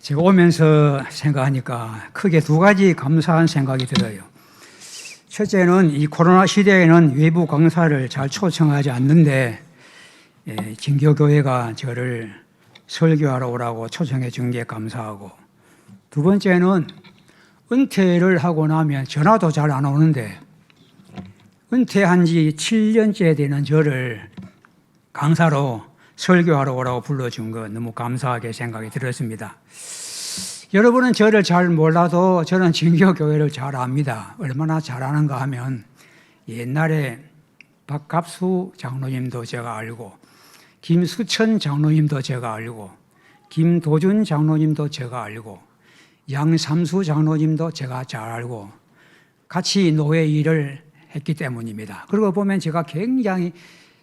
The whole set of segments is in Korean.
제가 오면서 생각하니까 크게 두 가지 감사한 생각이 들어요. 첫째는 이 코로나 시대에는 외부 강사를 잘 초청하지 않는데 진교교회가 저를 설교하러 오라고 초청해 준 게 감사하고, 두 번째는 은퇴를 하고 나면 전화도 잘 안 오는데 은퇴한 지 7년째 되는 저를 강사로 설교하러 오라고 불러준 거 너무 감사하게 생각이 들었습니다. 여러분은 저를 잘 몰라도 저는 진교교회를 잘 압니다. 얼마나 잘 아는가 하면 옛날에 박갑수 장로님도 제가 알고, 김수천 장로님도 제가 알고, 김도준 장로님도 제가 알고, 양삼수 장로님도 제가 잘 알고 같이 노예 일을 했기 때문입니다. 그러고 보면 제가 굉장히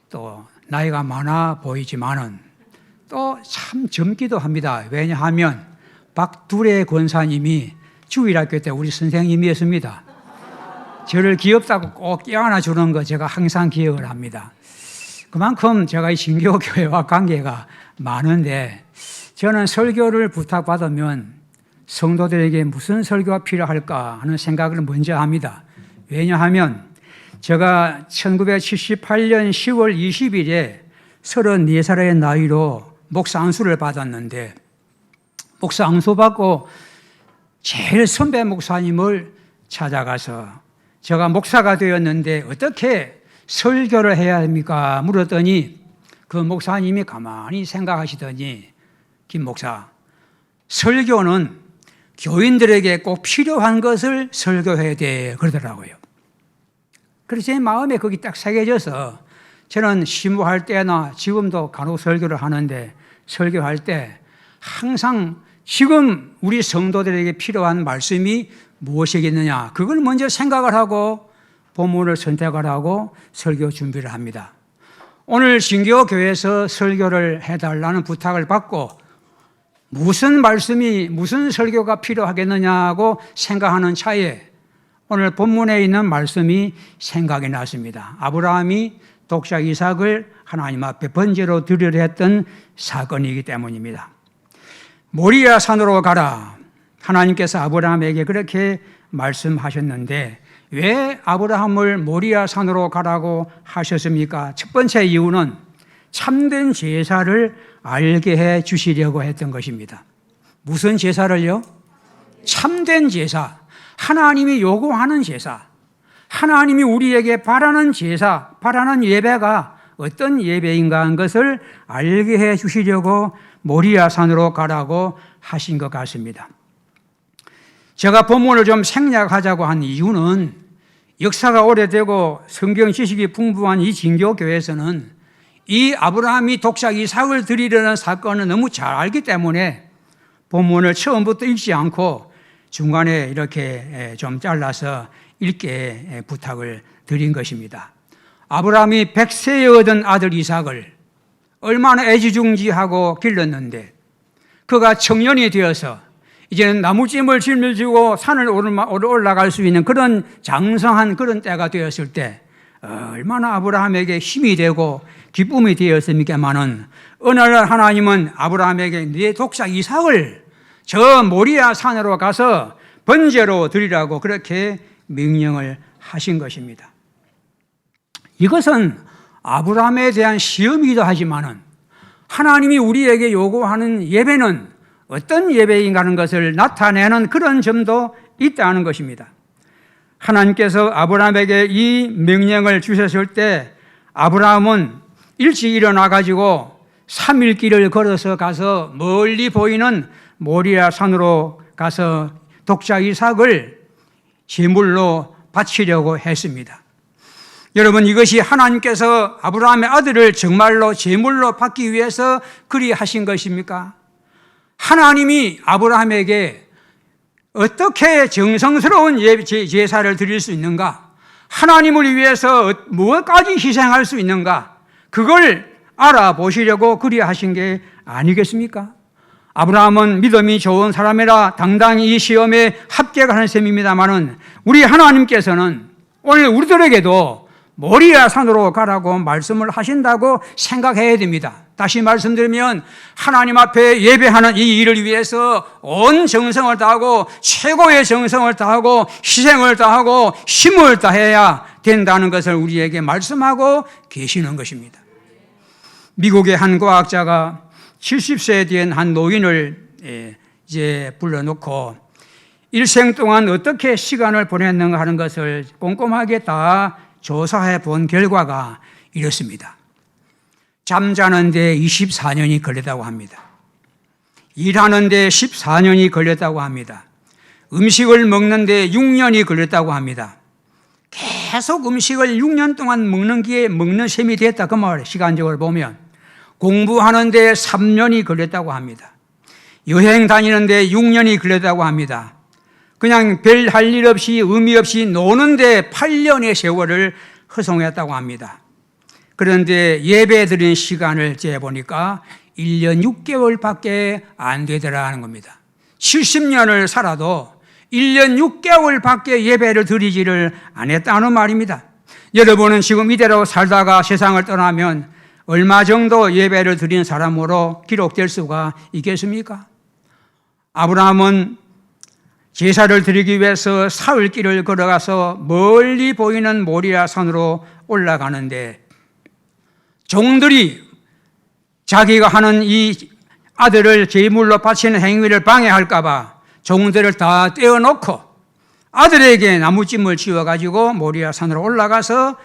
또 나이가 많아 보이지만은 또 참 젊기도 합니다. 왜냐하면 박두래 권사님이 주일학교 때 우리 선생님이었습니다. 저를 귀엽다고 꼭 껴안아 주는 거 제가 항상 기억을 합니다. 그만큼 제가 이 진교교회와 관계가 많은데, 저는 설교를 부탁받으면 성도들에게 무슨 설교가 필요할까 하는 생각을 먼저 합니다. 왜냐하면 제가 1978년 10월 20일에 34살의 나이로 목사 안수를 받았는데, 목사 안수 받고 제일 선배 목사님을 찾아가서 제가 목사가 되었는데 어떻게 설교를 해야 합니까? 물었더니 그 목사님이 가만히 생각하시더니, 김 목사, 설교는 교인들에게 꼭 필요한 것을 설교해야 돼, 그러더라고요. 그래서 제 마음에 거기 딱 새겨져서 저는 시무할 때나 지금도 간혹 설교를 하는데, 설교할 때 항상 지금 우리 성도들에게 필요한 말씀이 무엇이겠느냐, 그걸 먼저 생각을 하고 본문을 선택을 하고 설교 준비를 합니다. 오늘 진교교회에서 설교를 해달라는 부탁을 받고 무슨 말씀이, 무슨 설교가 필요하겠느냐고 생각하는 차에 오늘 본문에 있는 말씀이 생각이 났습니다. 아브라함이 독자 이삭을 하나님 앞에 번제로 드리려 했던 사건이기 때문입니다. 모리아 산으로 가라. 하나님께서 아브라함에게 그렇게 말씀하셨는데 왜 아브라함을 모리아 산으로 가라고 하셨습니까? 첫 번째 이유는 참된 제사를 알게 해 주시려고 했던 것입니다. 무슨 제사를요? 참된 제사. 하나님이 요구하는 제사. 하나님이 우리에게 바라는 제사, 바라는 예배가 어떤 예배인가 하는 것을 알게 해 주시려고 모리아 산으로 가라고 하신 것 같습니다. 제가 본문을 좀 생략하자고 한 이유는 역사가 오래되고 성경 지식이 풍부한 이 진교교회에서는 이 아브라함이 독자 이삭을 드리려는 사건을 너무 잘 알기 때문에 본문을 처음부터 읽지 않고 중간에 이렇게 좀 잘라서 읽게 부탁을 드린 것입니다. 아브라함이 100세에 얻은 아들 이삭을 얼마나 애지중지하고 길렀는데, 그가 청년이 되어서 이제는 나무찜을 짊어지고 산을 올라갈 수 있는 그런 장성한 그런 때가 되었을 때 얼마나 아브라함에게 힘이 되고 기쁨이 되었습니까마는, 어느 날 하나님은 아브라함에게 네 독자 이삭을 저 모리아 산으로 가서 번제로 드리라고 그렇게 명령을 하신 것입니다. 이것은 아브라함에 대한 시험이기도 하지만은 하나님이 우리에게 요구하는 예배는 어떤 예배인가 하는 것을 나타내는 그런 점도 있다는 것입니다. 하나님께서 아브라함에게 이 명령을 주셨을 때 아브라함은 일찍 일어나 가지고 3일 길을 걸어서 가서 멀리 보이는 모리아 산으로 가서 독자 이삭을 제물로 바치려고 했습니다. 여러분, 이것이 하나님께서 아브라함의 아들을 정말로 제물로 받기 위해서 그리 하신 것입니까? 하나님이 아브라함에게 어떻게 정성스러운 제사를 드릴 수 있는가? 하나님을 위해서 무엇까지 희생할 수 있는가? 그걸 알아보시려고 그리 하신 게 아니겠습니까? 아브라함은 믿음이 좋은 사람이라 당당히 이 시험에 합격하는 셈입니다만은, 우리 하나님께서는 오늘 우리들에게도 모리아 산으로 가라고 말씀을 하신다고 생각해야 됩니다. 다시 말씀드리면 하나님 앞에 예배하는 이 일을 위해서 온 정성을 다하고 최고의 정성을 다하고 희생을 다하고 힘을 다해야 된다는 것을 우리에게 말씀하고 계시는 것입니다. 미국의 한 과학자가 70세에 된 한 노인을 이제 불러놓고 일생 동안 어떻게 시간을 보냈는가 하는 것을 꼼꼼하게 다 조사해 본 결과가 이렇습니다. 잠자는 데 24년이 걸렸다고 합니다. 일하는 데 14년이 걸렸다고 합니다. 음식을 먹는 데 6년이 걸렸다고 합니다. 계속 음식을 6년 동안 먹는 셈이 됐다 그 말이에요. 시간적으로 보면. 공부하는 데 3년이 걸렸다고 합니다. 여행 다니는 데 6년이 걸렸다고 합니다. 그냥 별 할 일 없이 의미 없이 노는데 8년의 세월을 허송했다고 합니다. 그런데 예배 드린 시간을 재보니까 1년 6개월밖에 안 되더라는 겁니다. 70년을 살아도 1년 6개월밖에 예배를 드리지를 안 했다는 말입니다. 여러분은 지금 이대로 살다가 세상을 떠나면 얼마 정도 예배를 드린 사람으로 기록될 수가 있겠습니까? 아브라함은 제사를 드리기 위해서 사흘길을 걸어가서 멀리 보이는 모리아 산으로 올라가는데 종들이 자기가 하는 이 아들을 제물로 바치는 행위를 방해할까 봐 종들을 다 떼어놓고 아들에게 나무찜을 지어가지고 모리아 산으로 올라가서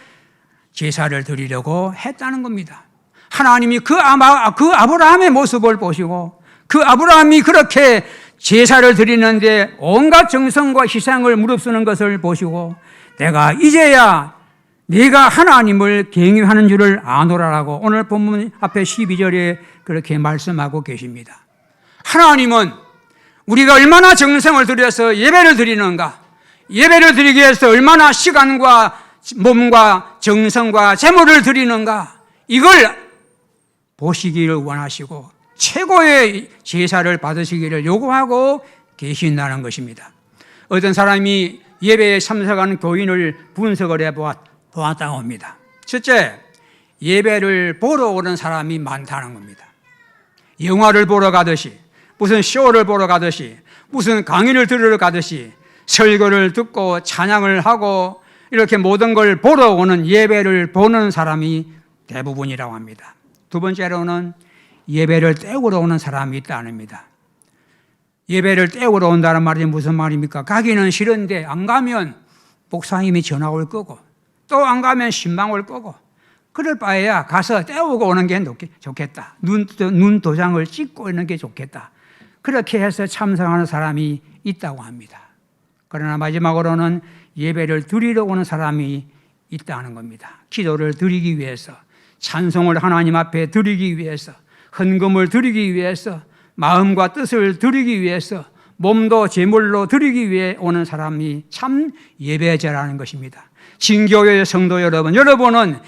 제사를 드리려고 했다는 겁니다. 하나님이 그 아브라함의 모습을 보시고 그 아브라함이 그렇게 제사를 드리는데 온갖 정성과 희생을 무릅쓰는 것을 보시고 내가 이제야 네가 하나님을 경외하는 줄을 아노라라고 오늘 본문 앞에 12절에 그렇게 말씀하고 계십니다. 하나님은 우리가 얼마나 정성을 들여서 예배를 드리는가, 예배를 드리기 위해서 얼마나 시간과 몸과 정성과 재물을 드리는가, 이걸 보시기를 원하시고 최고의 제사를 받으시기를 요구하고 계신다는 것입니다. 어떤 사람이 예배에 참석하는 교인을 분석을 해보았다고 합니다. 첫째, 예배를 보러 오는 사람이 많다는 겁니다. 영화를 보러 가듯이, 무슨 쇼를 보러 가듯이, 무슨 강의를 들으러 가듯이 설교를 듣고 찬양을 하고 이렇게 모든 걸 보러 오는, 예배를 보는 사람이 대부분이라고 합니다. 두 번째로는 예배를 때우러 오는 사람이 있다는 겁니다. 예배를 때우러 온다는 말이 무슨 말입니까? 가기는 싫은데 안 가면 목사님이 전화 올 거고 또 안 가면 신방 올 거고 그럴 바에야 가서 때우고 오는 게 좋겠다. 눈 도장을 찍고 있는 게 좋겠다. 그렇게 해서 참석하는 사람이 있다고 합니다. 그러나 마지막으로는 예배를 드리러 오는 사람이 있다는 겁니다. 기도를 드리기 위해서, 찬송을 하나님 앞에 드리기 위해서, 헌금을 드리기 위해서, 마음과 뜻을 드리기 위해서, 몸도 제물로 드리기 위해 오는 사람이 참 예배자라는 것입니다. 진교회의 성도 여러분, 여러분은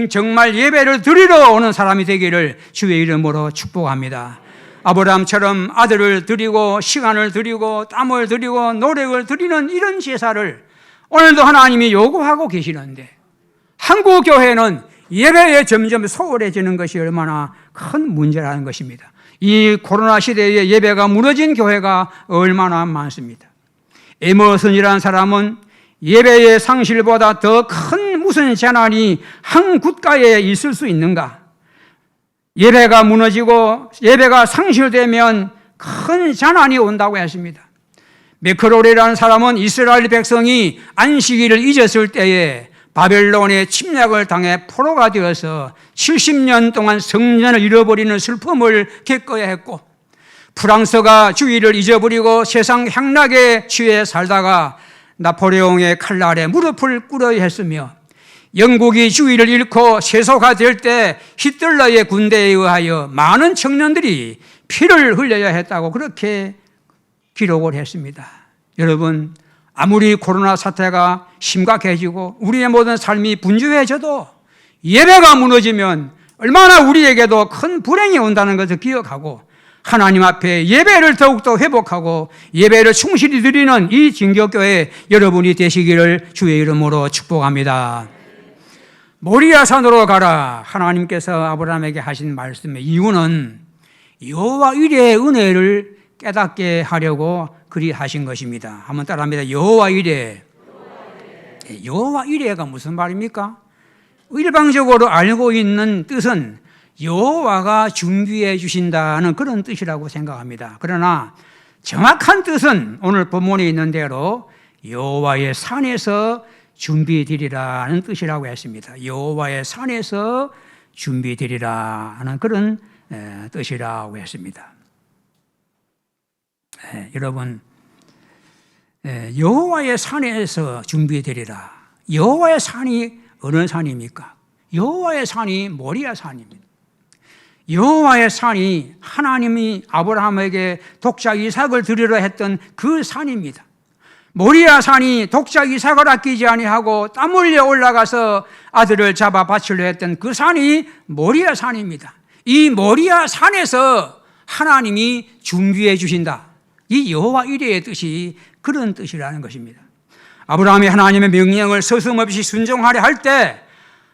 정말 예배를 드리러 오는 사람이 되기를 주의 이름으로 축복합니다. 아브라함처럼 아들을 드리고 시간을 드리고 땀을 드리고 노력을 드리는 이런 제사를 오늘도 하나님이 요구하고 계시는데 한국 교회는 예배에 점점 소홀해지는 것이 얼마나 큰 문제라는 것입니다. 이 코로나 시대에 예배가 무너진 교회가 얼마나 많습니다. 에머슨이라는 사람은 예배의 상실보다 더 큰 무슨 재난이 한 국가에 있을 수 있는가? 예배가 무너지고 예배가 상실되면 큰 재난이 온다고 했습니다. 메크롤이라는 사람은 이스라엘 백성이 안식일을 잊었을 때에 바벨론의 침략을 당해 포로가 되어서 70년 동안 성전을 잃어버리는 슬픔을 겪어야 했고, 프랑스가 주의를 잊어버리고 세상 향락에 취해 살다가 나폴레옹의 칼날에 무릎을 꿇어야 했으며, 영국이 주의를 잃고 세소가 될 때 히틀러의 군대에 의하여 많은 청년들이 피를 흘려야 했다고 그렇게 기록을 했습니다. 여러분, 아무리 코로나 사태가 심각해지고 우리의 모든 삶이 분주해져도 예배가 무너지면 얼마나 우리에게도 큰 불행이 온다는 것을 기억하고 하나님 앞에 예배를 더욱더 회복하고 예배를 충실히 드리는 이 진교교회 여러분이 되시기를 주의 이름으로 축복합니다. 모리아 산으로 가라. 하나님께서 아브라함에게 하신 말씀의 이유는 여호와 이레의 은혜를 깨닫게 하려고 그리 하신 것입니다. 한번 따라합니다. 여호와 이레. 여호와 이레가 무슨 말입니까? 일방적으로 알고 있는 뜻은 여호와가 준비해 주신다는 그런 뜻이라고 생각합니다. 그러나 정확한 뜻은 오늘 본문에 있는 대로 여호와의 산에서 준비되리라는 뜻이라고 했습니다. 여호와의 산에서 준비되리라는 그런 뜻이라고 했습니다. 여러분, 여호와의 산에서 준비되리라. 여호와의 산이 어느 산입니까? 여호와의 산이 모리아 산입니다. 여호와의 산이 하나님이 아브라함에게 독자 이삭을 드리려 했던 그 산입니다. 모리아 산이 독자 이삭을 아끼지 아니하고 땀 흘려 올라가서 아들을 잡아 바치려 했던 그 산이 모리아 산입니다. 이 모리아 산에서 하나님이 준비해 주신다. 이 여호와 이레의 뜻이 그런 뜻이라는 것입니다. 아브라함이 하나님의 명령을 서슴없이 순종하려 할 때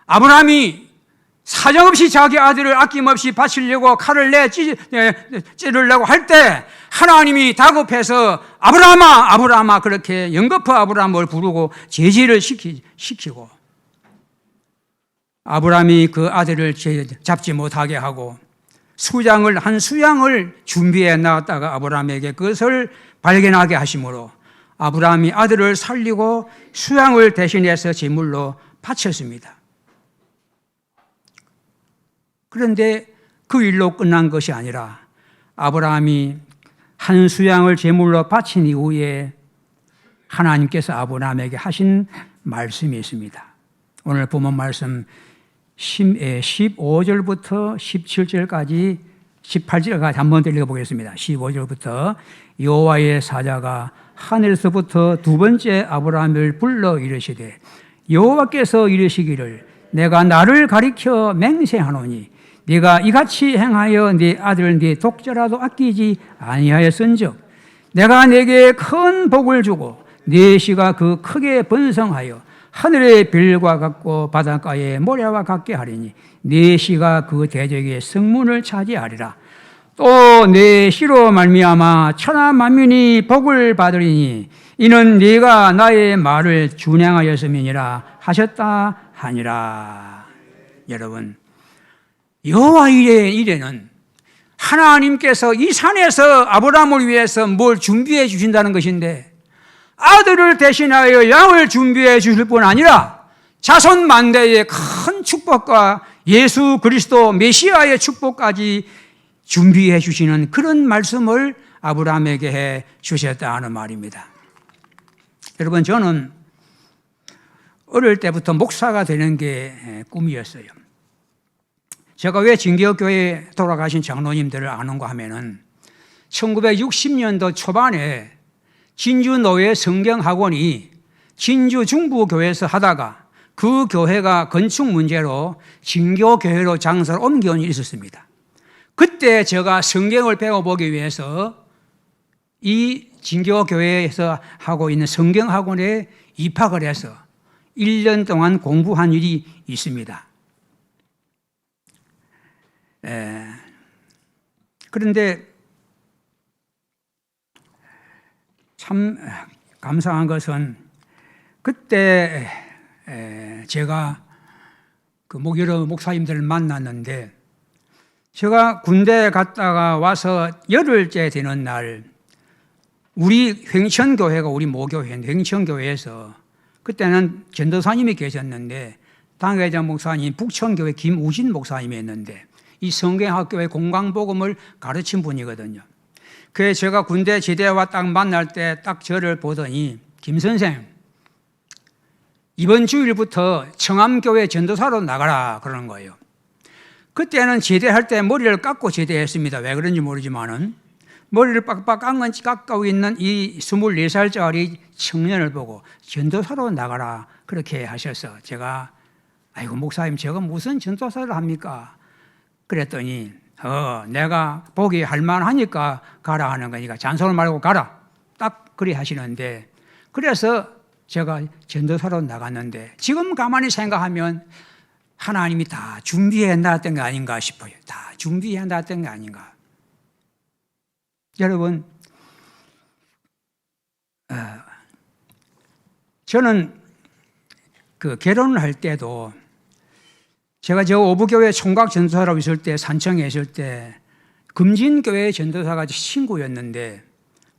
아브라함이 사정없이 자기 아들을 아낌없이 바치려고 칼을 찌르려고 할 때 하나님이 다급해서 아브라함아 아브라함아 그렇게 영거푸 아브라함을 부르고 제지를 시키고 아브라함이 그 아들을 잡지 못하게 하고 한 수양을 준비해 놨다가 아브라함에게 그것을 발견하게 하심으로 아브라함이 아들을 살리고 수양을 대신해서 제물로 바쳤습니다. 그런데 그 일로 끝난 것이 아니라 아브라함이 한 수양을 제물로 바친 이후에 하나님께서 아브라함에게 하신 말씀이 있습니다. 오늘 본문 말씀 15절부터 17절까지 18절까지 한번 더 읽어보겠습니다. 15절부터 여호와의 사자가 하늘에서부터 두 번째 아브라함을 불러 이르시되 여호와께서 이르시기를 내가 나를 가리켜 맹세하노니 네가 이같이 행하여 네 아들 네 독자라도 아끼지 아니하였은즉 내가 네게 큰 복을 주고 네 씨가 그 크게 번성하여 하늘의 별과 같고 바닷가의 모래와 같게 하리니 네 씨가 그 대적의 성문을 차지하리라. 또 네 씨로 말미암아 천하 만민이 복을 받으리니 이는 네가 나의 말을 준행하였음이니라 하셨다 하니라. 여러분, 여호와 이레는 하나님께서 이 산에서 아브라함을 위해서 뭘 준비해 주신다는 것인데 아들을 대신하여 양을 준비해 주실 뿐 아니라 자손 만대의 큰 축복과 예수 그리스도 메시아의 축복까지 준비해 주시는 그런 말씀을 아브라함에게 해 주셨다 하는 말입니다. 여러분, 저는 어릴 때부터 목사가 되는 게 꿈이었어요. 제가 왜 진교교회에 돌아가신 장로님들을 아는가 하면은 1960년도 초반에 진주노예 성경학원이 진주 중부교회에서 하다가 그 교회가 건축 문제로 진교교회로 장사를 옮겨온 일이 있었습니다. 그때 제가 성경을 배워보기 위해서 이 진교교회에서 하고 있는 성경학원에 입학을 해서 1년 동안 공부한 일이 있습니다. 그런데 참 감사한 것은 그때 제가 그 여러 목사님들을 만났는데 제가 군대에 갔다가 와서 열흘째 되는 날 우리 횡천교회가 우리 모교회인데 횡천교회에서 그때는 전도사님이 계셨는데 당회장 목사님 북천교회 김우진 목사님이었는데 이 성경학교의 공강복음을 가르친 분이거든요. 그래서 제가 군대 제대와 딱 만날 때 딱 저를 보더니 김 선생 이번 주일부터 청암교회 전도사로 나가라 그러는 거예요. 그때는 제대할 때 머리를 깎고 제대했습니다. 왜 그런지 모르지만은 머리를 빡빡 깎고 있는 이 24살짜리 청년을 보고 전도사로 나가라 그렇게 하셔서 제가 아이고 목사님 제가 무슨 전도사를 합니까? 그랬더니 내가 보기 할만하니까 가라 하는 거니까 잔소리 말고 가라 딱 그리 하시는데 그래서 제가 전도사로 나갔는데 지금 가만히 생각하면 하나님이 다 준비해 놨던 게 아닌가 싶어요. 다 준비해 놨던 게 아닌가. 여러분, 저는 그 결혼을 할 때도 제가 저 오부교회 총각 전도사라고 있을 때, 산청에 있을 때 금진교회 전도사가 친구였는데,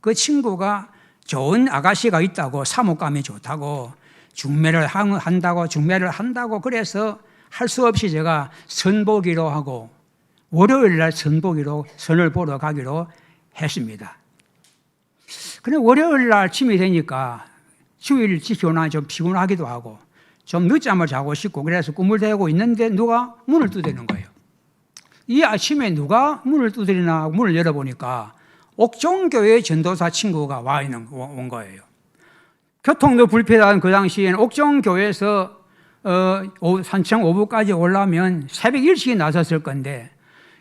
그 친구가 좋은 아가씨가 있다고, 사목감이 좋다고, 중매를 한다고 그래서 할 수 없이 제가 선보기로 하고 월요일 날 선보기로 선을 보러 가기로 했습니다. 근데 월요일 날 아침이 되니까 주일 지켜나 좀 피곤하기도 하고 좀 늦잠을 자고 싶고 그래서 꿈을 대고 있는데 누가 문을 두드리는 거예요. 이 아침에 누가 문을 두드리나 하고 문을 열어보니까 옥정교회 전도사 친구가 온 거예요. 교통도 불편한 그 당시에는 옥정교회에서 산청 오부까지 올라면 새벽 일찍 나섰을 건데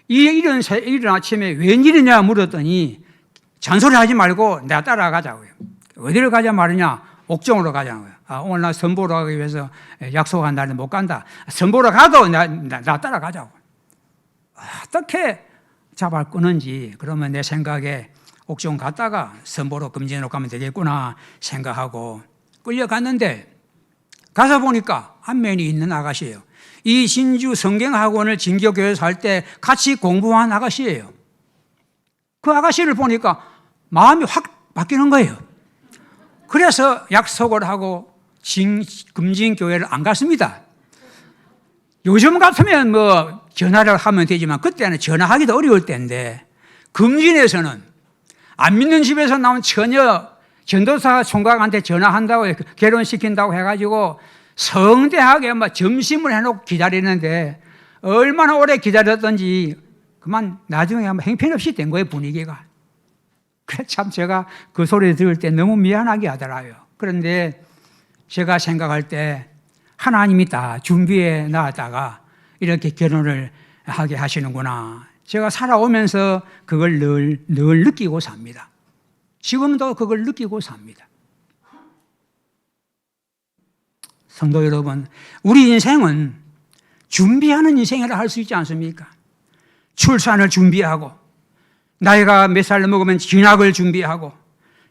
이른 아침에 웬일이냐 물었더니 잔소리 하지 말고 내가 따라가자고요. 어디를 가자 말이냐? 옥정으로 가자고요. 오늘 나 선보러 가기 위해서 약속한 날은 못 간다. 선보러 가도 나 따라가자고. 어떻게 잡아 끄는지 그러면 내 생각에 옥정 갔다가 선보러 금진으로 가면 되겠구나 생각하고 끌려갔는데 가서 보니까 안면이 있는 아가씨예요. 이 신주 성경학원을 진교교회에서 할 때 같이 공부한 아가씨예요. 그 아가씨를 보니까 마음이 확 바뀌는 거예요. 그래서 약속을 하고 금진교회를 안 갔습니다. 요즘 같으면 뭐 전화를 하면 되지만 그때는 전화하기도 어려울 때인데 금진에서는 안 믿는 집에서 나온 처녀 전도사 총각한테 전화한다고 결혼시킨다고 해가지고 성대하게 막 점심을 해놓고 기다리는데 얼마나 오래 기다렸던지 그만 나중에 형편없이 된 거예요, 분위기가. 그래 참 제가 그 소리 들을 때 너무 미안하게 하더라고요. 그런데 제가 생각할 때 하나님이 다 준비해 놨다가 이렇게 결혼을 하게 하시는구나. 제가 살아오면서 그걸 늘 느끼고 삽니다. 지금도 그걸 느끼고 삽니다. 성도 여러분, 우리 인생은 준비하는 인생이라 할 수 있지 않습니까? 출산을 준비하고 나이가 몇 살 먹으면 진학을 준비하고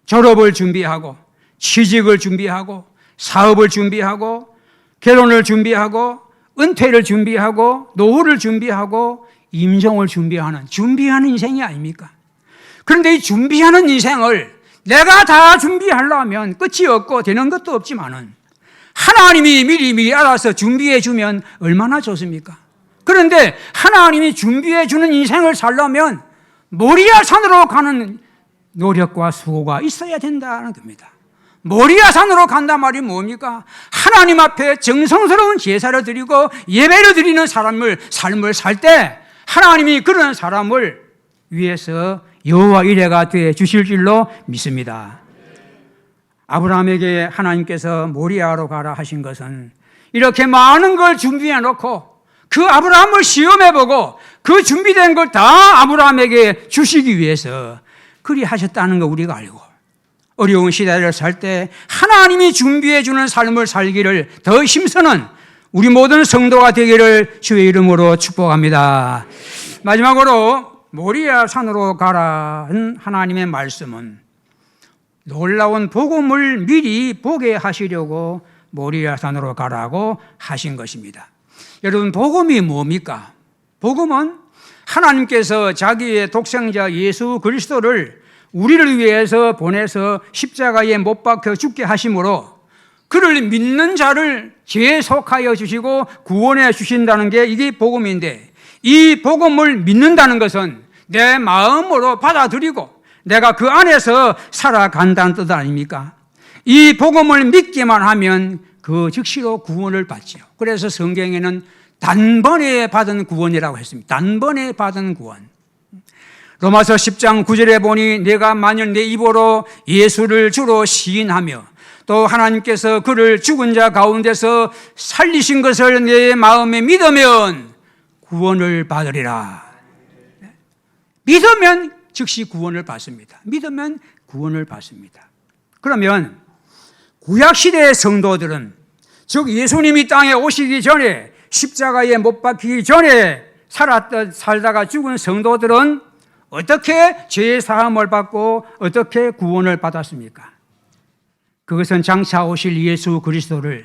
졸업을 준비하고 취직을 준비하고 사업을 준비하고 결혼을 준비하고 은퇴를 준비하고 노후를 준비하고 임종을 준비하는 인생이 아닙니까? 그런데 이 준비하는 인생을 내가 다 준비하려면 끝이 없고 되는 것도 없지만은 하나님이 미리 알아서 준비해 주면 얼마나 좋습니까? 그런데 하나님이 준비해 주는 인생을 살려면 모리아 산으로 가는 노력과 수고가 있어야 된다는 겁니다. 모리아 산으로 간단 말이 뭡니까? 하나님 앞에 정성스러운 제사를 드리고 예배를 드리는 삶을 살 때 하나님이 그런 사람을 위해서 여호와 이레가 되어 주실 줄로 믿습니다. 아브라함에게 하나님께서 모리아로 가라 하신 것은 이렇게 많은 걸 준비해 놓고 그 아브라함을 시험해보고 그 준비된 걸 다 아브라함에게 주시기 위해서 그리 하셨다는 거 우리가 알고 어려운 시대를 살 때 하나님이 준비해 주는 삶을 살기를 더 힘쓰는 우리 모든 성도가 되기를 주의 이름으로 축복합니다. 마지막으로 모리아 산으로 가라는 하나님의 말씀은 놀라운 복음을 미리 보게 하시려고 모리아 산으로 가라고 하신 것입니다. 여러분, 복음이 뭡니까? 복음은 하나님께서 자기의 독생자 예수 그리스도를 우리를 위해서 보내서 십자가에 못 박혀 죽게 하심으로 그를 믿는 자를 죄속하여 주시고 구원해 주신다는 게 이게 복음인데 이 복음을 믿는다는 것은 내 마음으로 받아들이고 내가 그 안에서 살아간다는 뜻 아닙니까? 이 복음을 믿기만 하면 그 즉시로 구원을 받지요. 그래서 성경에는 단번에 받은 구원이라고 했습니다. 단번에 받은 구원. 로마서 10장 9절에 보니 내가 만일 내 입으로 예수를 주로 시인하며 또 하나님께서 그를 죽은 자 가운데서 살리신 것을 내 마음에 믿으면 구원을 받으리라. 믿으면 즉시 구원을 받습니다. 믿으면 구원을 받습니다. 그러면 구약시대의 성도들은 즉 예수님이 땅에 오시기 전에 십자가에 못 박히기 전에 살다가 죽은 성도들은 어떻게 죄 사함을 받고 어떻게 구원을 받았습니까? 그것은 장차 오실 예수 그리스도를,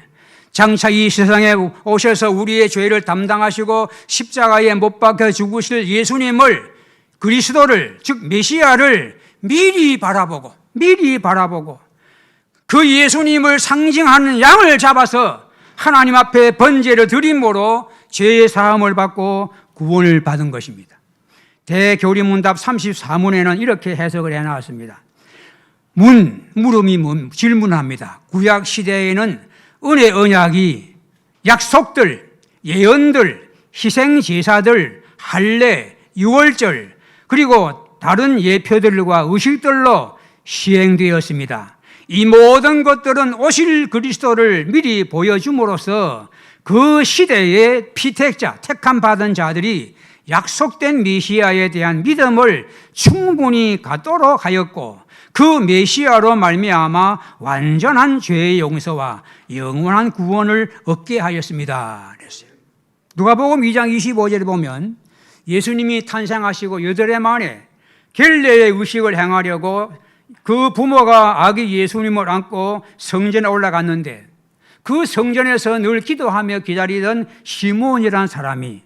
장차 이 세상에 오셔서 우리의 죄를 담당하시고 십자가에 못 박혀 죽으실 예수님을, 그리스도를, 즉 메시아를 미리 바라보고 그 예수님을 상징하는 양을 잡아서 하나님 앞에 번제를 드림으로 죄의 사함을 받고 구원을 받은 것입니다. 대교리문답 34문에는 이렇게 해석을 해놨습니다. 물음이 질문합니다. 구약 시대에는 은혜 언약이 약속들, 예언들, 희생 제사들, 할례, 유월절, 그리고 다른 예표들과 의식들로 시행되었습니다. 이 모든 것들은 오실 그리스도를 미리 보여줌으로써 그 시대의 피택자, 택함 받은 자들이 약속된 메시아에 대한 믿음을 충분히 갖도록 하였고, 그 메시아로 말미암아 완전한 죄의 용서와 영원한 구원을 얻게 하였습니다. 그랬어요. 누가복음 2장 25절에 보면 예수님이 탄생하시고 8해 만에 결례의 의식을 행하려고 그 부모가 아기 예수님을 안고 성전에 올라갔는데, 그 성전에서 늘 기도하며 기다리던 시몬이라는 사람이,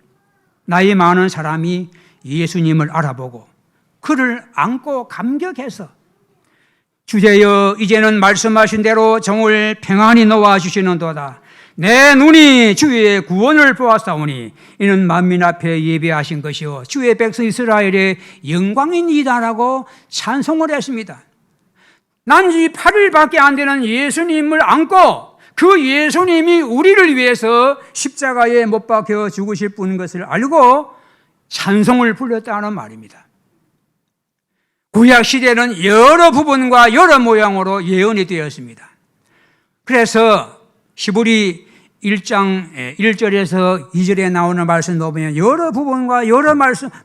나이 많은 사람이 예수님을 알아보고 그를 안고 감격해서, 주제여 이제는 말씀하신 대로 종을 평안히 놓아주시는도다. 내 눈이 주의 구원을 보았사오니 이는 만민 앞에 예비하신 것이요 주의 백성 이스라엘의 영광이니이다라고 찬송을 했습니다. 난지 8일밖에 안 되는 예수님을 안고 그 예수님이 우리를 위해서 십자가에 못 박혀 죽으실 분인 것을 알고 찬송을 불렀다는 말입니다. 구약 시대는 여러 부분과 여러 모양으로 예언이 되었습니다. 그래서 히브리 1장 1절에서 2절에 나오는 말씀도 보면 여러 부분과 여러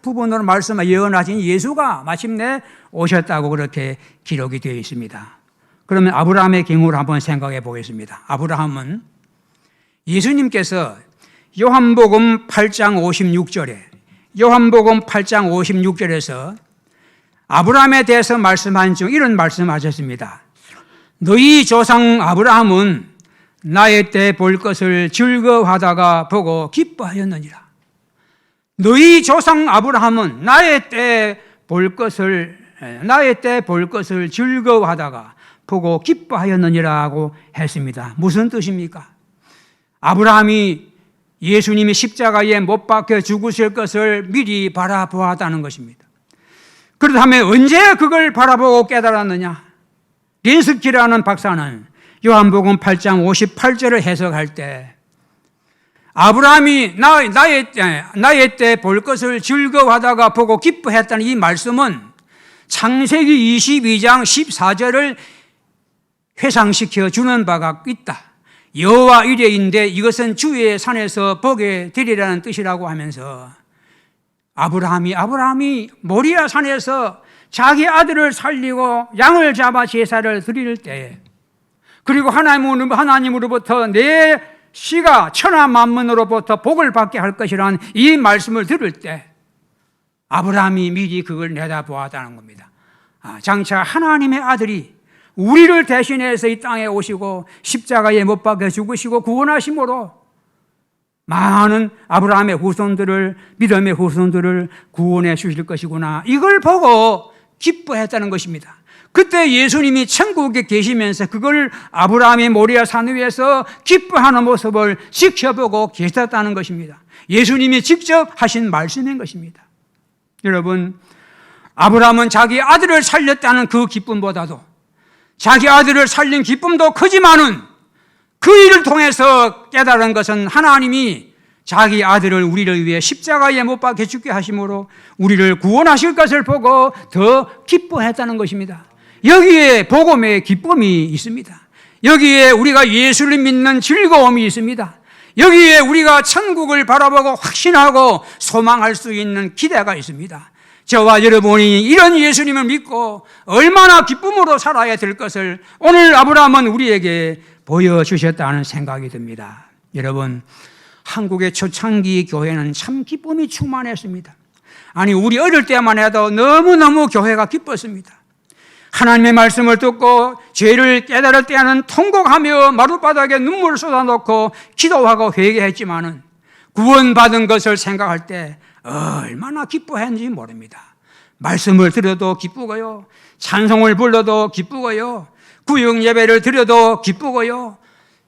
부분으로 예언하신 예수가 마침내 오셨다고 그렇게 기록이 되어 있습니다. 그러면 아브라함의 경우를 한번 생각해 보겠습니다. 아브라함은 예수님께서 요한복음 8장 56절에서 아브라함에 대해서 말씀한 중 이런 말씀하셨습니다. 너희 조상 아브라함은 나의 때 볼 것을 즐거워하다가 보고 기뻐하였느니라. 너희 조상 아브라함은 나의 때 볼 것을 즐거워하다가 보고 기뻐하였느니라고 했습니다. 무슨 뜻입니까? 아브라함이 예수님이 십자가에 못 박혀 죽으실 것을 미리 바라보았다는 것입니다. 그렇다면 언제 그걸 바라보고 깨달았느냐? 린스키라는 박사는 요한복음 8장 58절을 해석할 때 아브라함이 나의 때 볼 것을 즐거워하다가 보고 기뻐했다는 이 말씀은 창세기 22장 14절을 회상시켜 주는 바가 있다. 여호와 이레인데 이것은 주의 산에서 보게 되리라는 뜻이라고 하면서 아브라함이 모리아 산에서 자기 아들을 살리고 양을 잡아 제사를 드릴 때, 그리고 하나님으로부터 내 씨가 천하 만민으로부터 복을 받게 할 것이라는 이 말씀을 들을 때 아브라함이 미리 그걸 내다보았다는 겁니다. 장차 하나님의 아들이 우리를 대신해서 이 땅에 오시고 십자가에 못 박혀 죽으시고 구원하심으로 많은 아브라함의 후손들을, 믿음의 후손들을 구원해 주실 것이구나, 이걸 보고 기뻐했다는 것입니다. 그때 예수님이 천국에 계시면서 그걸 아브라함이 모리아 산 위에서 기뻐하는 모습을 지켜보고 계셨다는 것입니다. 예수님이 직접 하신 말씀인 것입니다. 여러분, 아브라함은 자기 아들을 살렸다는 그 기쁨보다도 자기 아들을 살린 기쁨도 크지만은 그 일을 통해서 깨달은 것은 하나님이 자기 아들을 우리를 위해 십자가에 못 박혀 죽게 하심으로 우리를 구원하실 것을 보고 더 기뻐했다는 것입니다. 여기에 복음의 기쁨이 있습니다. 여기에 우리가 예수를 믿는 즐거움이 있습니다. 여기에 우리가 천국을 바라보고 확신하고 소망할 수 있는 기대가 있습니다. 저와 여러분이 이런 예수님을 믿고 얼마나 기쁨으로 살아야 될 것을 오늘 아브라함은 우리에게 보여주셨다는 생각이 듭니다. 여러분, 한국의 초창기 교회는 참 기쁨이 충만했습니다. 아니, 우리 어릴 때만 해도 너무너무 교회가 기뻤습니다. 하나님의 말씀을 듣고 죄를 깨달을 때는 통곡하며 마룻바닥에 눈물을 쏟아놓고 기도하고 회개했지만은 구원받은 것을 생각할 때 얼마나 기뻐했는지 모릅니다. 말씀을 들어도 기쁘고요, 찬송을 불러도 기쁘고요, 구역 예배를 드려도 기쁘고요,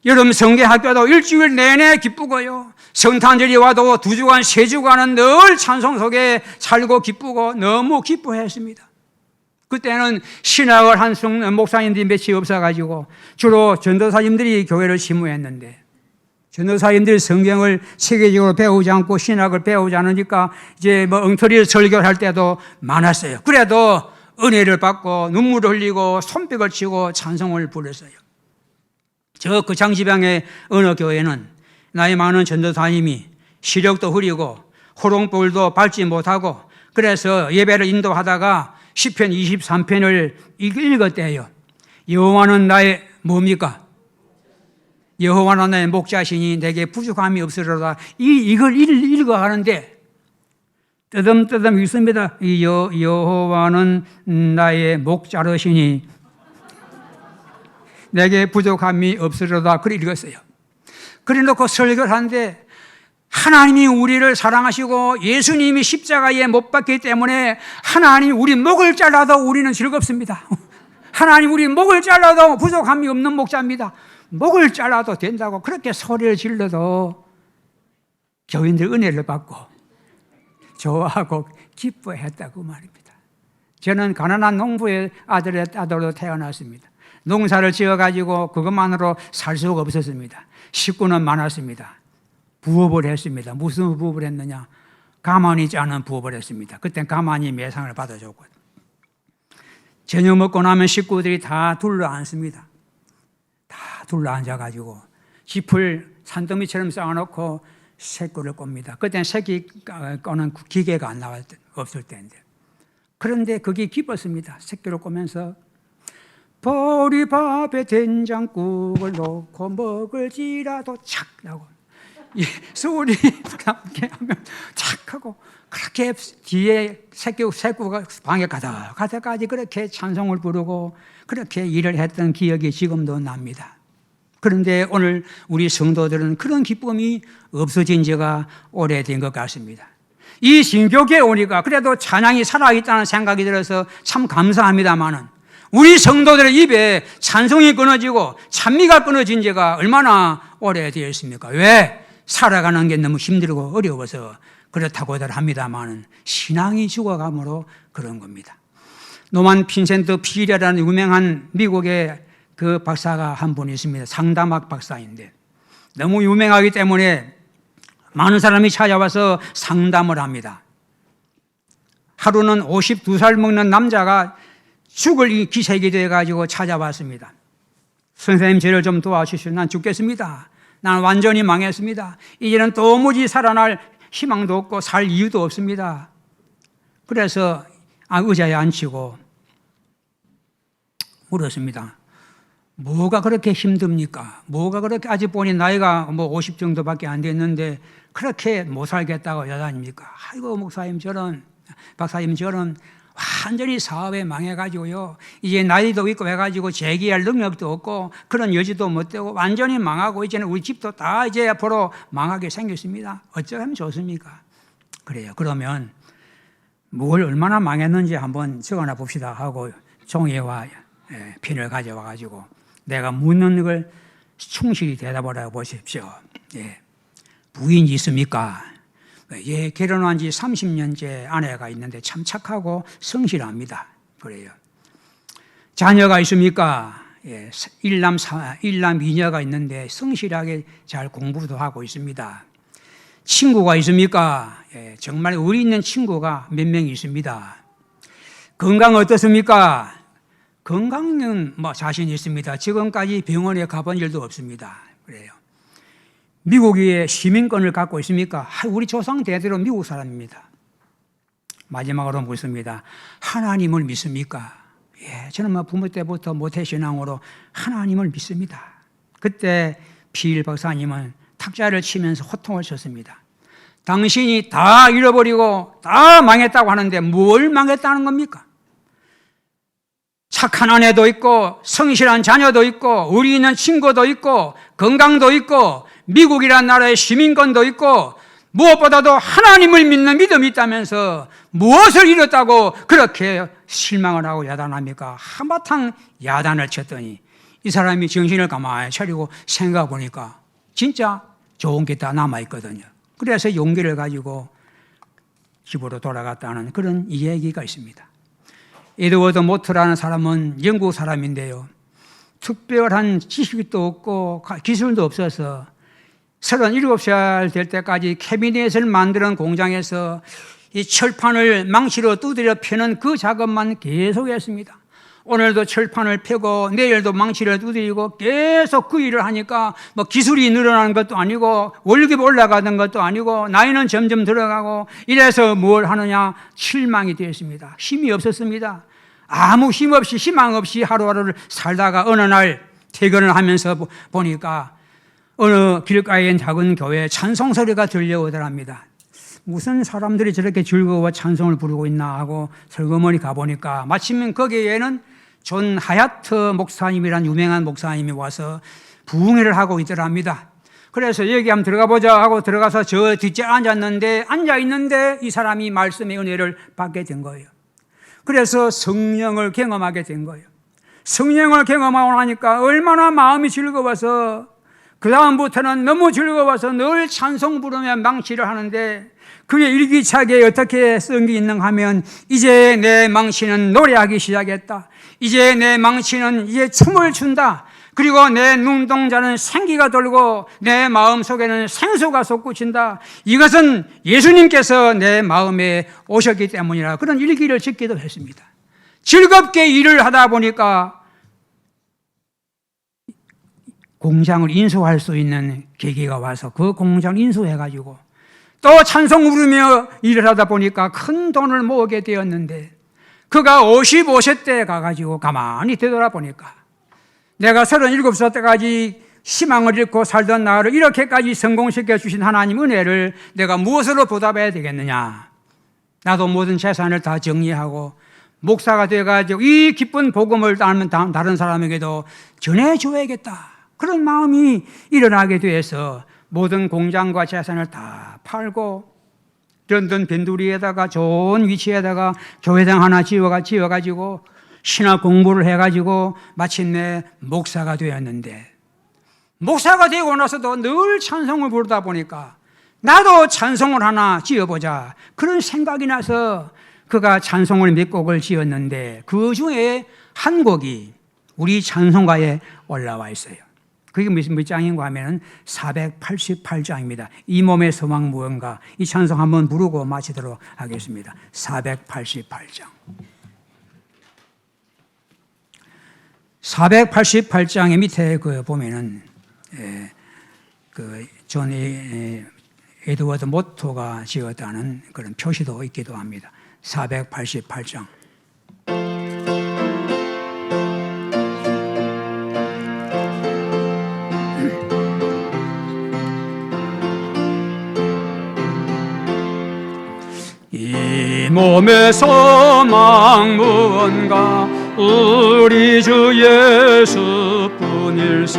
여름 성경학교도 일주일 내내 기쁘고요, 성탄절이 와도 2주간 3주간은 늘 찬송 속에 살고 기쁘고 너무 기뻐했습니다. 그때는 신학을 한 목사님들이 몇이 없어가지고 주로 전도사님들이 교회를 심무했는데, 전도사님들이 성경을 세계적으로 배우지 않고 신학을 배우지 않으니까 이제 엉터리 설교를 할 때도 많았어요. 그래도 은혜를 받고 눈물을 흘리고 손뼉을 치고 찬송을 불렀어요. 저 거창지방의 어느 교회는 나이 많은 전도사님이 시력도 흐리고 호롱불도 밟지 못하고 그래서 예배를 인도하다가 시편 23편을 읽었대요. 여호와는 나의 뭡니까? 여호와는 나의 목자시니 내게 부족함이 없으리로다. 이걸 읽어가는데 뜨듬뜨듬 읽습니다. 여호와는 나의 목자르시니 내게 부족함이 없으리로다. 그래 읽었어요. 그래 놓고 설교를 하는데 하나님이 우리를 사랑하시고 예수님이 십자가에 못 박기 때문에 하나님 우리 목을 잘라도 우리는 즐겁습니다. 하나님 우리 목을 잘라도 부족함이 없는 목자입니다. 목을 잘라도 된다고 그렇게 소리를 질러도 교인들 은혜를 받고 좋아하고 기뻐했다고 말입니다. 저는 가난한 농부의 아들로 태어났습니다. 농사를 지어가지고 그것만으로 살 수가 없었습니다. 식구는 많았습니다. 부업을 했습니다. 무슨 부업을 했느냐? 가만히 짜는 부업을 했습니다. 그땐 가만히 매상을 받아줬고, 저녁 먹고 나면 식구들이 다 둘러앉습니다. 다 둘러앉아가지고 짚을 산더미처럼 쌓아놓고 새끼를 꼽니다. 그땐 새끼 꺼는 기계가 안 없을 때인데, 그런데 그게 기뻤습니다. 새끼를 꼬면서 보리밥에 된장국을 넣고 먹을지라도 착 나고 이 소리 함께 하면 착 하고 그렇게 뒤에 새끼가 방에 가다까지 그렇게 찬송을 부르고 그렇게 일을 했던 기억이 지금도 납니다. 그런데 오늘 우리 성도들은 그런 기쁨이 없어진 지가 오래된 것 같습니다. 이 신교계에 오니까 그래도 찬양이 살아있다는 생각이 들어서 참 감사합니다만은 우리 성도들의 입에 찬송이 끊어지고 찬미가 끊어진 지가 얼마나 오래되었습니까? 왜? 살아가는 게 너무 힘들고 어려워서 그렇다고들 합니다만 신앙이 죽어감으로 그런 겁니다. 노만 빈센트 필이라는 유명한 미국의 그 박사가 한 분 있습니다. 상담학 박사인데 너무 유명하기 때문에 많은 사람이 찾아와서 상담을 합니다. 하루는 52살 먹는 남자가 죽을 기색이 돼가지고 찾아왔습니다. 선생님, 저를 좀 도와주시오. 난 죽겠습니다. 난 완전히 망했습니다. 이제는 도무지 살아날 희망도 없고 살 이유도 없습니다. 그래서 의자에 앉히고 물었습니다. 뭐가 그렇게 힘듭니까? 뭐가 그렇게 아직 보니 나이가 50 정도밖에 안 됐는데 그렇게 못 살겠다고 여다닙니까? 아이고 목사님 저런 박사님 저런 완전히 사업에 망해가지고요. 이제 나이도 있고 해가지고 재기할 능력도 없고 그런 여지도 못 되고 완전히 망하고 이제는 우리 집도 다 이제 앞으로 망하게 생겼습니다. 어쩌면 좋습니까? 그래요. 그러면 뭘 얼마나 망했는지 한번 적어놔 봅시다 하고 종이와 펜을 가져와가지고 내가 묻는 걸 충실히 대답을 하고 보십시오. 부인이 있습니까? 예, 결혼한 지 30년째 아내가 있는데 참 착하고 성실합니다. 그래요. 자녀가 있습니까? 예, 일남 2녀가 있는데 성실하게 잘 공부도 하고 있습니다. 친구가 있습니까? 예, 정말 의리 있는 친구가 몇 명 있습니다. 건강 어떻습니까? 건강은 자신 있습니다. 지금까지 병원에 가본 일도 없습니다. 그래요. 미국의 시민권을 갖고 있습니까? 우리 조상 대대로 미국 사람입니다. 마지막으로 묻습니다. 하나님을 믿습니까? 예, 저는 부모 때부터 모태신앙으로 하나님을 믿습니다. 그때 필 박사님은 탁자를 치면서 호통을 쳤습니다. 당신이 다 잃어버리고 다 망했다고 하는데 뭘 망했다는 겁니까? 착한 아내도 있고 성실한 자녀도 있고 우리 있는 친구도 있고 건강도 있고 미국이라는 나라의 시민권도 있고 무엇보다도 하나님을 믿는 믿음이 있다면서 무엇을 잃었다고 그렇게 실망을 하고 야단합니까? 한바탕 야단을 쳤더니 이 사람이 정신을 가만히 차리고 생각해 보니까 진짜 좋은 게 다 남아있거든요. 그래서 용기를 가지고 집으로 돌아갔다는 그런 이야기가 있습니다. 에드워드 모트라는 사람은 영국 사람인데요. 특별한 지식도 없고 기술도 없어서 37살 될 때까지 캐비넷을 만드는 공장에서 이 철판을 망치로 두드려 펴는 그 작업만 계속했습니다. 오늘도 철판을 펴고 내일도 망치를 두드리고 계속 그 일을 하니까 뭐 기술이 늘어나는 것도 아니고 월급이 올라가는 것도 아니고 나이는 점점 들어가고 이래서 뭘 하느냐 실망이 되었습니다. 힘이 없었습니다. 아무 힘 없이 희망 없이 하루하루를 살다가 어느 날 퇴근을 하면서 보니까 어느 길가에 있는 작은 교회에 찬송 소리가 들려오더랍니다. 무슨 사람들이 저렇게 즐거워 찬송을 부르고 있나 하고 슬그머니 가보니까 마침 거기에는 존 하야트 목사님이란 유명한 목사님이 와서 부흥회를 하고 있더랍니다. 그래서 여기 한번 들어가 보자 하고 들어가서 저 뒷자리에 앉아있는데 이 사람이 말씀의 은혜를 받게 된 거예요. 그래서 성령을 경험하게 된 거예요. 성령을 경험하고 나니까 얼마나 마음이 즐거워서 그 다음부터는 너무 즐거워서 늘 찬송 부르며 망치를 하는데 그게 일기차게 어떻게 쓴 게 있는가 하면 이제 내 망치는 노래하기 시작했다. 이제 내 망치는 이제 춤을 춘다. 그리고 내 눈동자는 생기가 돌고 내 마음속에는 생수가 솟구친다. 이것은 예수님께서 내 마음에 오셨기 때문이라 그런 일기를 짓기도 했습니다. 즐겁게 일을 하다 보니까 공장을 인수할 수 있는 계기가 와서 그 공장을 인수해가지고 또 찬송 부르며 일을 하다 보니까 큰 돈을 모으게 되었는데 그가 55세 때 가가지고 가만히 되돌아보니까 내가 37살 때까지 희망을 잃고 살던 나를 이렇게까지 성공시켜 주신 하나님 은혜를 내가 무엇으로 보답해야 되겠느냐. 나도 모든 재산을 다 정리하고 목사가 돼가지고 이 기쁜 복음을 다른 사람에게도 전해줘야겠다. 그런 마음이 일어나게 돼서 모든 공장과 재산을 다 팔고 런던 벤두리에다가 좋은 위치에다가 교회당 하나 지어가지고 신학 공부를 해가지고 마침내 목사가 되었는데 목사가 되고 나서도 늘 찬송을 부르다 보니까 나도 찬송을 하나 지어보자 그런 생각이 나서 그가 찬송을 몇 곡을 지었는데 그 중에 한 곡이 우리 찬송가에 올라와 있어요. 그게 몇 장인가 하면 488장입니다. 이 몸의 소망 무언가. 이 찬송 한번 부르고 마치도록 하겠습니다. 488장. 488장의 밑에 보면은 존 에드워드 모토가 지었다는 그런 표시도 있기도 합니다. 488장. 이 몸의 소망 무언가 우리 주 예수뿐일세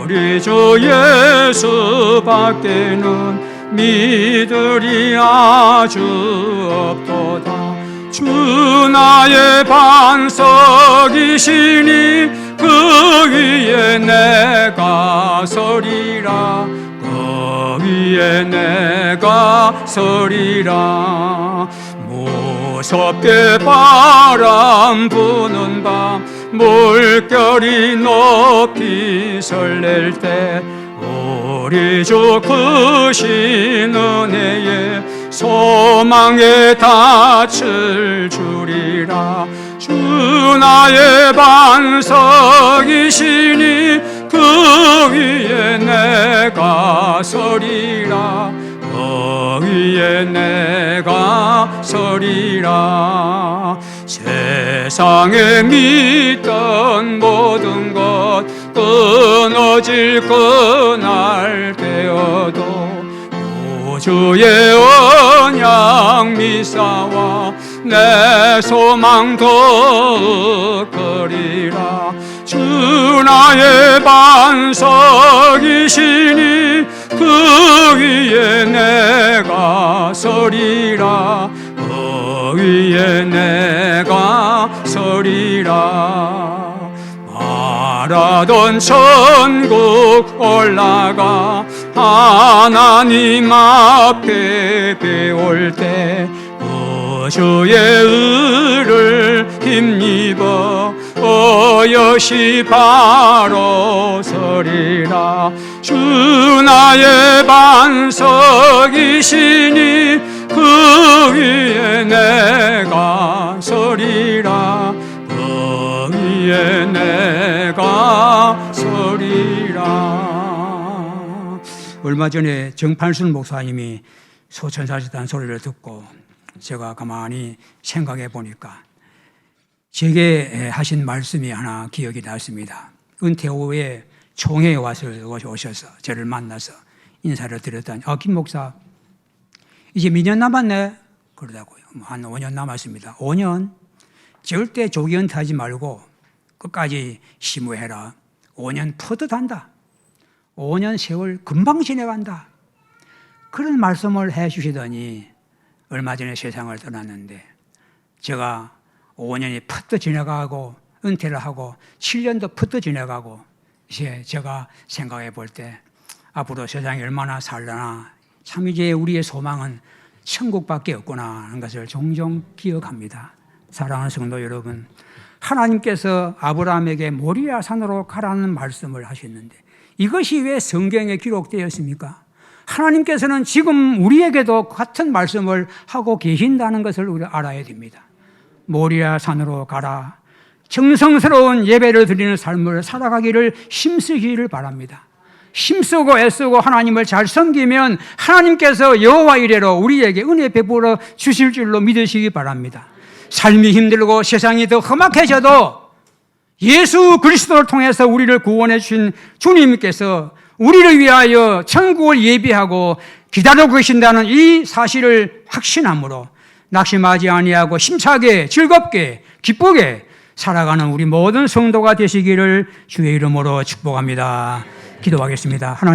우리 주 예수밖에는 믿으리 아주 없도다. 주 나의 반석이시니 그 위에 내가 서리라 그 위에 내가 서리라. 무섭게 바람 부는 밤 물결이 높이 설렐 때 우리 주 크신 은혜에 소망의 닻을 주리라. 주 나의 반석이시니 그 위에 내가 서리라 그 위에 내가 서리라. 세상에 믿던 모든 것 끊어질 그날 되어도 주의 언약 미사와 내 소망 더욱거리라. 주 나의 반석이시니 그 위에 내가 서리라. 그 위에 내가 서리라. 바라던 천국 올라가 하나님 앞에 배울 때 주의 의를 힘입어 어여시 바로 서리라. 주 나의 반석이시니 그 위에 내가 서리라. 그 위에 내가 서리라. 얼마 전에 정판순 목사님이 소천사시다는 소리를 듣고 제가 가만히 생각해 보니까 제게 하신 말씀이 하나 기억이 났습니다. 은퇴 후에 총회에 오셔서 저를 만나서 인사를 드렸더니 김 목사 이제 몇 년 남았네? 그러다고요. 한 5년 남았습니다. 5년 절대 조기 은퇴하지 말고 끝까지 심우해라. 5년 푸듯한다. 5년 세월 금방 지나간다. 그런 말씀을 해 주시더니 얼마 전에 세상을 떠났는데 제가 5년이 푸듯 지나가고 은퇴를 하고 7년도 푸듯 지나가고 이제 제가 생각해 볼 때 앞으로 세상이 얼마나 살려나 참 이제 우리의 소망은 천국밖에 없구나 하는 것을 종종 기억합니다. 사랑하는 성도 여러분, 하나님께서 아브라함에게 모리아 산으로 가라는 말씀을 하셨는데 이것이 왜 성경에 기록되었습니까? 하나님께서는 지금 우리에게도 같은 말씀을 하고 계신다는 것을 우리가 알아야 됩니다. 모리아 산으로 가라. 정성스러운 예배를 드리는 삶을 살아가기를 힘쓰기를 바랍니다. 힘쓰고 애쓰고 하나님을 잘 섬기면 하나님께서 여호와 이레로 우리에게 은혜 베풀어 주실 줄로 믿으시기 바랍니다. 삶이 힘들고 세상이 더 험악해져도 예수 그리스도를 통해서 우리를 구원해 주신 주님께서 우리를 위하여 천국을 예비하고 기다리고 계신다는 이 사실을 확신함으로 낙심하지 아니하고 힘차게 즐겁게 기쁘게 살아가는 우리 모든 성도가 되시기를 주의 이름으로 축복합니다. 기도하겠습니다. 하나님